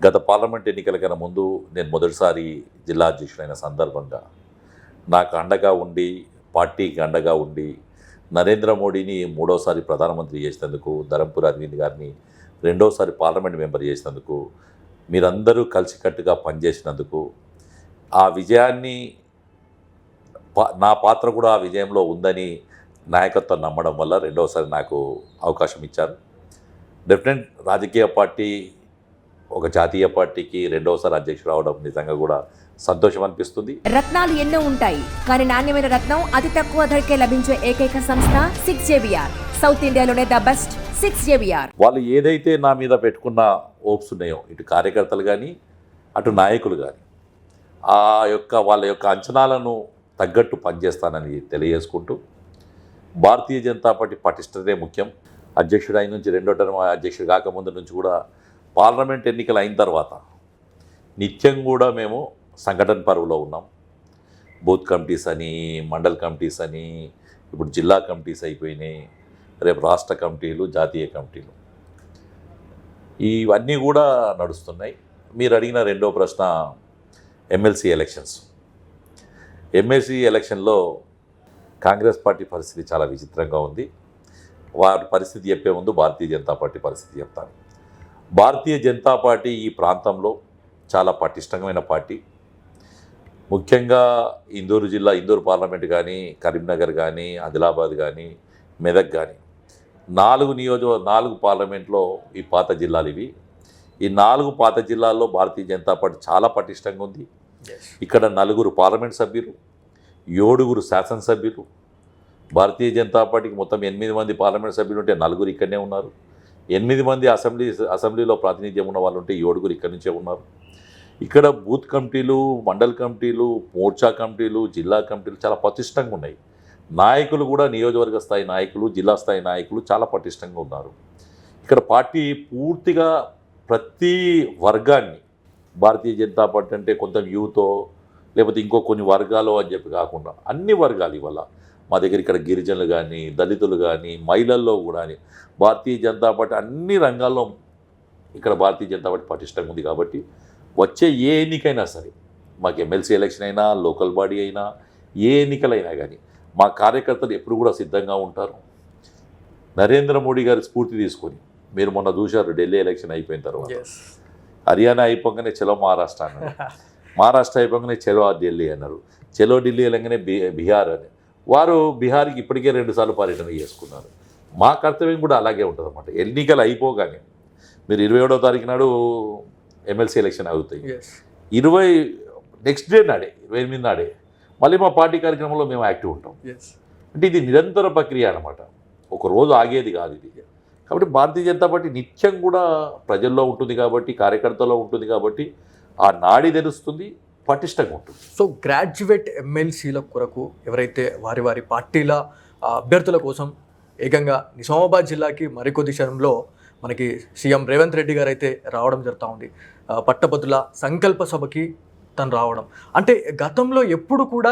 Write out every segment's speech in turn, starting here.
గత పార్లమెంట్ ఎన్నికల కన్నా ముందు నేను మొదటిసారి జిల్లా అధ్యక్షుడైన సందర్భంగా నాకు అండగా ఉండి, పార్టీకి అండగా ఉండి, నరేంద్ర మోడీని మూడోసారి ప్రధానమంత్రి చేసినందుకు, ధరంపూర్ అరవింద్ గారిని రెండోసారి పార్లమెంట్ మెంబర్ చేసినందుకు, మీరందరూ కలిసికట్టుగా పనిచేసినందుకు, ఆ విజయాన్ని నా పాత్ర కూడా ఆ విజయంలో ఉందని నాయకత్వం నమ్మడం వల్ల రెండోసారి నాకు అవకాశం ఇచ్చారు. డెఫినెట్ రాజకీయ పార్టీ ఒక జాతీయ పార్టీకి రెండోసారి అధ్యక్షుడు అవడం నిజంగా కూడా సంతోషం అనిపిస్తుంది. రత్నాలు ఎన్నో ఉంటాయి, కానీ నాణ్యమైన రత్నం అతి తక్కువ ధరకే లభించే ఏకైక సంస్థ 6JVR. సౌత్ ఇండియాలోనే ద బెస్ట్ 6JVR. వాళ్ళు ఏదైతే నా మీద పెట్టుకున్న హోప్స్ ఉన్నాయో, ఇటు కార్యకర్తలు కానీ అటు నాయకులు కానీ, వాళ్ళ యొక్క అంచనాలను తగ్గట్టు పనిచేస్తానని తెలియజేసుకుంటూ, భారతీయ జనతా పార్టీ పటిష్టతే ముఖ్యం. అధ్యక్షుడు అయిన నుంచి రెండో టర్మ్ అధ్యక్షుడు కాకముందు నుంచి కూడా పార్లమెంట్ ఎన్నికలు అయిన తర్వాత నిత్యం కూడా మేము సంఘటన పరువులో ఉన్నాం. బూత్ కమిటీస్ అని, మండల్ కమిటీస్ అని, ఇప్పుడు జిల్లా కమిటీస్ అయిపోయినాయి, రేపు రాష్ట్ర కమిటీలు, జాతీయ కమిటీలు, ఇవన్నీ కూడా నడుస్తున్నాయి. మీరు అడిగిన రెండో ప్రశ్న ఎమ్మెల్సీ ఎలక్షన్స్. ఎమ్మెల్సీ ఎలక్షన్లో కాంగ్రెస్ పార్టీ పరిస్థితి చాలా విచిత్రంగా ఉంది. వారి పరిస్థితి చెప్పే ముందు భారతీయ జనతా పార్టీ పరిస్థితి చెప్తాను. భారతీయ జనతా పార్టీ ఈ ప్రాంతంలో చాలా పటిష్టమైన పార్టీ. ముఖ్యంగా ఇందూరు పార్లమెంట్ కానీ, కరీంనగర్ కానీ, ఆదిలాబాద్ కానీ, మెదక్ కానీ, 4 పార్లమెంట్లో ఈ పాత జిల్లాలు ఇవి. ఈ 4 పాత జిల్లాల్లో భారతీయ జనతా పార్టీ చాలా పటిష్టంగా ఉంది. ఇక్కడ 4 పార్లమెంట్ సభ్యులు, 7 శాసనసభ్యులు. భారతీయ జనతా పార్టీకి మొత్తం 8 మంది పార్లమెంట్ సభ్యులు ఉంటే 4 ఇక్కడనే ఉన్నారు. 8 మంది అసెంబ్లీలో ప్రాతినిధ్యం ఉన్న వాళ్ళు ఉంటే 7 ఇక్కడి నుంచే ఉన్నారు. ఇక్కడ బూత్ కమిటీలు, మండల్ కమిటీలు, మోర్చా కమిటీలు, జిల్లా కమిటీలు చాలా పటిష్టంగా ఉన్నాయి. నాయకులు కూడా నియోజకవర్గ స్థాయి నాయకులు, జిల్లా స్థాయి నాయకులు చాలా పటిష్టంగా ఉన్నారు. ఇక్కడ పార్టీ పూర్తిగా ప్రతి వర్గాన్ని, భారతీయ జనతా పార్టీ అంటే కొంత యూతో లేకపోతే ఇంకో కొన్ని వర్గాలు అని చెప్పి కాకుండా అన్ని వర్గాలు ఇవాళ మా దగ్గర ఇక్కడ గిరిజనులు కానీ, దళితులు కానీ, మహిళల్లో కూడా భారతీయ జనతా పార్టీ అన్ని రంగాల్లో ఇక్కడ భారతీయ జనతా పార్టీ పటిష్టంగా ఉంది. కాబట్టి వచ్చే ఏ ఎన్నికైనా సరే, మాకు ఎమ్మెల్సీ ఎలక్షన్ అయినా, లోకల్ బాడీ అయినా, ఏ ఎన్నికలైనా కానీ మా కార్యకర్తలు ఎప్పుడు కూడా సిద్ధంగా ఉంటారు. నరేంద్ర మోడీ గారి స్ఫూర్తి తీసుకొని, మీరు మొన్న చూశారు ఢిల్లీ ఎలక్షన్ అయిపోయిన తర్వాత, హర్యానా అయిపోగానే చలో మహారాష్ట్ర అన్నారు, మహారాష్ట్ర అయిపోగానే చలో ఢిల్లీ అన్నారు, చలో ఢిల్లీ వెళ్ళగానే బీహార్ అని. వారు బీహార్కి ఇప్పటికే 2 సార్లు పర్యటన చేసుకున్నారు. మా కర్తవ్యం కూడా అలాగే ఉంటుంది అన్నమాట. ఎన్నికలు అయిపోగానే మీరు 27వ తారీఖు నాడు ఎమ్మెల్సీ ఎలక్షన్ అవుతాయి, నెక్స్ట్ డే నాడే 28 నాడే మళ్ళీ మా పార్టీ కార్యక్రమంలో మేము యాక్టివ్ ఉంటాం. అంటే ఇది నిరంతర ప్రక్రియ అన్నమాట, ఒక రోజు ఆగేది కాదు ఇది. కాబట్టి భారతీయ జనతా పార్టీ నిత్యం కూడా ప్రజల్లో ఉంటుంది కాబట్టి, కార్యకర్తల్లో ఉంటుంది కాబట్టి ఆ నాడి తెలుస్తుంది, పటిష్టంగా ఉంటుంది. సో గ్రాడ్యుయేట్ ఎమ్మెల్సీల కొరకు ఎవరైతే వారి పార్టీల అభ్యర్థుల కోసం ఏకంగా నిజామాబాద్ జిల్లాకి మరికొద్ది క్షణంలో మనకి సీఎం రేవంత్ రెడ్డి గారు అయితే రావడం జరుగుతూ ఉంది. పట్టభద్రుల సంకల్ప సభకి తను రావడం అంటే గతంలో ఎప్పుడు కూడా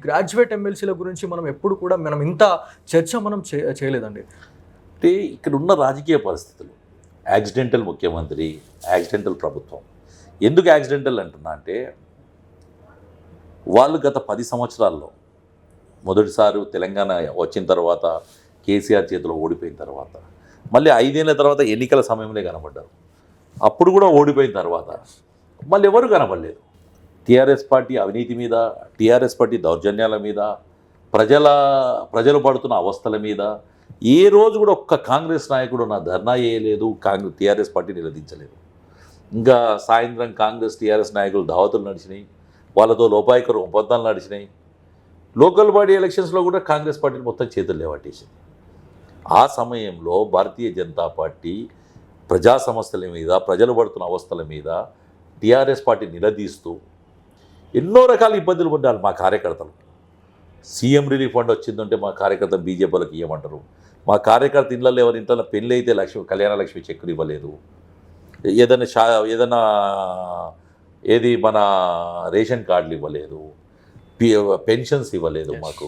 గ్రాడ్యుయేట్ ఎమ్మెల్సీల గురించి మనం ఇంత చర్చ చేయలేదండి. అంటే ఇక్కడ ఉన్న రాజకీయ పరిస్థితులు, యాక్సిడెంటల్ ముఖ్యమంత్రి, యాక్సిడెంటల్ ప్రభుత్వం. ఎందుకు యాక్సిడెంటల్ అంటున్నా అంటే, వాళ్ళు గత 10 సంవత్సరాల్లో మొదటిసారి తెలంగాణ వచ్చిన తర్వాత కేసీఆర్ చేతిలో ఓడిపోయిన తర్వాత మళ్ళీ 5 ఏళ్ల తర్వాత ఎన్నికల సమయంలో కనబడ్డారు. అప్పుడు కూడా ఓడిపోయిన తర్వాత మళ్ళీ ఎవరు కనబడలేదు. టీఆర్ఎస్ పార్టీ అవినీతి మీద, టీఆర్ఎస్ పార్టీ దౌర్జన్యాల మీద, ప్రజలు పడుతున్న అవస్థల మీద ఏ రోజు కూడా ఒక్క కాంగ్రెస్ నాయకుడు నా ధర్నా చేయలేదు, టీఆర్ఎస్ పార్టీ నిలదించలేదు. ఇంకా సాయంత్రం కాంగ్రెస్ టీఆర్ఎస్ నాయకులు దావతులు నడిచినాయి, వాళ్ళతో లోపాయికరు ఒప్పందాలు నడిచినాయి. లోకల్ బాడీ ఎలక్షన్స్లో కూడా కాంగ్రెస్ పార్టీని మొత్తం చేతులు లేవట్టేసింది. ఆ సమయంలో భారతీయ జనతా పార్టీ ప్రజా సమస్యల మీద, ప్రజలు పడుతున్న అవస్థల మీద టీఆర్ఎస్ పార్టీ నిలదీస్తూ ఎన్నో రకాల ఇబ్బందులు పడ్డారు మా కార్యకర్తలు. సీఎం రిలీఫ్ ఫండ్ వచ్చిందంటే మా కార్యకర్త బీజేపీలకు ఇవ్వమంటారు. మా కార్యకర్త ఇళ్ళల్లో ఇంట్లో పెళ్ళి అయితే కళ్యాణ లక్ష్మి చెక్కులు ఇవ్వలేదు. ఏదైనా మన రేషన్ కార్డులు ఇవ్వలేదు, పెన్షన్స్ ఇవ్వలేదు, మాకు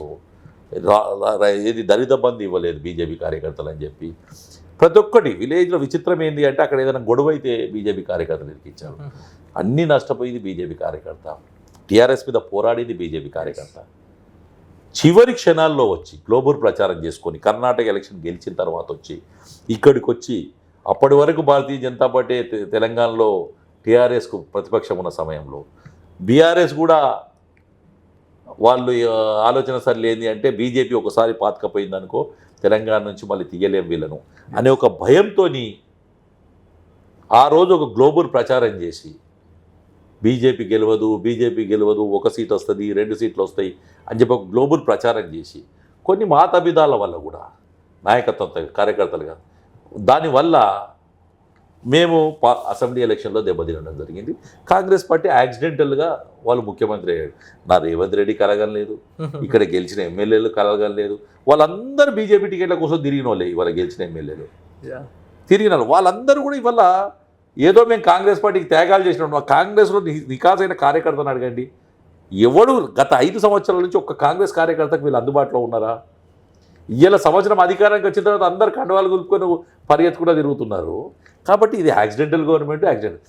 దళిత బంధు ఇవ్వలేదు బీజేపీ కార్యకర్తలు అని చెప్పి ప్రతి ఒక్కటి విలేజ్లో విచిత్రం ఏంటి అంటే అక్కడ ఏదైనా గొడవ అయితే బీజేపీ కార్యకర్తలు ఇరికించారు. అన్నీ నష్టపోయింది బీజేపీ కార్యకర్త, టీఆర్ఎస్ మీద పోరాడింది బీజేపీ కార్యకర్త. చివరి క్షణాల్లో వచ్చి గ్లోబల్ ప్రచారం చేసుకొని కర్ణాటక ఎలక్షన్ గెలిచిన తర్వాత వచ్చి ఇక్కడికి వచ్చి అప్పటి వరకు భారతీయ జనతా పార్టీ తెలంగాణలో టీఆర్ఎస్కు ప్రతిపక్షం ఉన్న సమయంలో బీఆర్ఎస్ కూడా వాళ్ళు ఆలోచన సరి లేని అంటే బీజేపీ ఒకసారి పాతకపోయిందనుకో తెలంగాణ నుంచి మళ్ళీ తీయలేం వీళ్ళను అనే ఒక భయంతో ఆ రోజు ఒక గ్లోబల్ ప్రచారం చేసి బీజేపీ గెలవదు, ఒక సీట్ వస్తుంది, 2 సీట్లు వస్తాయి అని చెప్పి ఒక గ్లోబల్ ప్రచారం చేసి కొన్ని మాతబిదాల వల్ల కూడా నాయకత్వం కార్యకర్తలుగా దానివల్ల మేము అసెంబ్లీ ఎలక్షన్లో దెబ్బతినడం జరిగింది. కాంగ్రెస్ పార్టీ యాక్సిడెంటల్గా వాళ్ళు ముఖ్యమంత్రి అయ్యాడు. నా రేవంత్ రెడ్డి కలగలేదు, ఇక్కడ గెలిచిన ఎమ్మెల్యేలు కలగలేదు. వాళ్ళందరూ బీజేపీ టికెట్ల కోసం తిరిగిన వాళ్ళే. ఇవాళ గెలిచిన ఎమ్మెల్యేలు తిరిగిన వాళ్ళందరూ కూడా ఇవాళ ఏదో మేము కాంగ్రెస్ పార్టీకి త్యాగాలు చేసినాం. కాంగ్రెస్లో నికాసైన కార్యకర్తను అడగండి, ఎవడు గత 5 సంవత్సరాల నుంచి ఒక్క కాంగ్రెస్ కార్యకర్తకు వీళ్ళు అందుబాటులో ఉన్నారా? ఇవాళ సంవత్సరం అధికారానికి వచ్చిన తర్వాత అందరు కండవాలు గులుపుకొని పరిగెత్తుకుండా తిరుగుతున్నారు. కాబట్టి ఇది యాక్సిడెంటల్ గవర్నమెంట్, యాక్సిడెంట్.